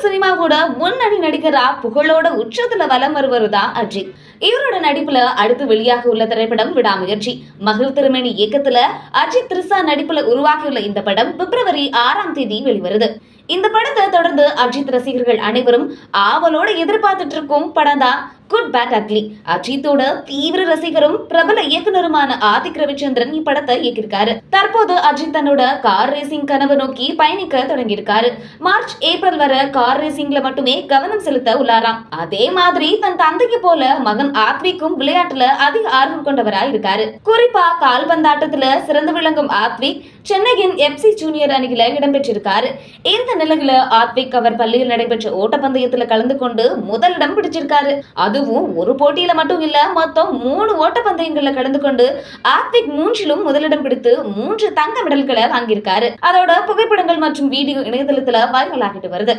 தமிழ் சினிமாவோட முன்னணி நடிகரா புகழோட உச்சத்துல வலம் வருவதுதான் அஜித். இவரோட நடிப்புல அடுத்து வெளியாக உள்ள திரைப்படம் விடாமுயற்சி. மகிழ் திருமேனி இயக்கத்துல அஜித் த்ரிஷா நடிப்புல உருவாகியுள்ள இந்த படம் பிப்ரவரி 6ஆம் தேதி வெளிவருது. இந்த படத்தை தொடர்ந்து அஜித் ரசிகர்கள் அனைவரும் ஆவலோட எதிர்பார்த்துட்டு இருக்கும் படம் தான் குட் பேட் அக்லி. அஜித்தோட தீவிர ரசிகரும் பிரபல இயக்குனருமான ஆதிக் ரவிச்சந்திரன் இப்படத்தை இயக்கியிருக்காரு. தற்போது அஜித் தன்னோட கார் ரேசிங் கனவு நோக்கி பயணிக்க தொடங்கியிருக்காரு. மார்ச் ஏப்ரல் வர கார் ரேசிங்ல மட்டுமே கவனம் செலுத்த உள்ளாராம். அதே மாதிரி தன் தந்தைக்கு போல மகன் ஆத்விக்கும் விளையாட்டுல அதிக ஆர்வம் கொண்டவரா இருக்காரு. குறிப்பா கால்பந்தாட்டத்துல சிறந்து விளங்கும் ஆத்விக் சென்னையின் FC ஜூனியர் அணியில இடம்பெற்றிருக்காரு. இந்த நிலையில ஆத்விக் அவர் பள்ளியில் நடைபெற்ற ஓட்டப்பந்தயத்துல கலந்து கொண்டு முதலிடம் பிடிச்சிருக்காரு. அதுவும் ஒரு போட்டியில மட்டும் இல்ல, மொத்தம் 3 ஓட்டப்பந்தயங்கள்ல கலந்து கொண்டு ஆத்விக் 3லும் முதலிடம் பிடித்து 3 தங்க மெடல்களை வாங்கியிருக்காரு. அதோட புகைப்படங்கள் மற்றும் வீடியோ இணையதளத்துல வைரல் ஆகிட்டு வருது.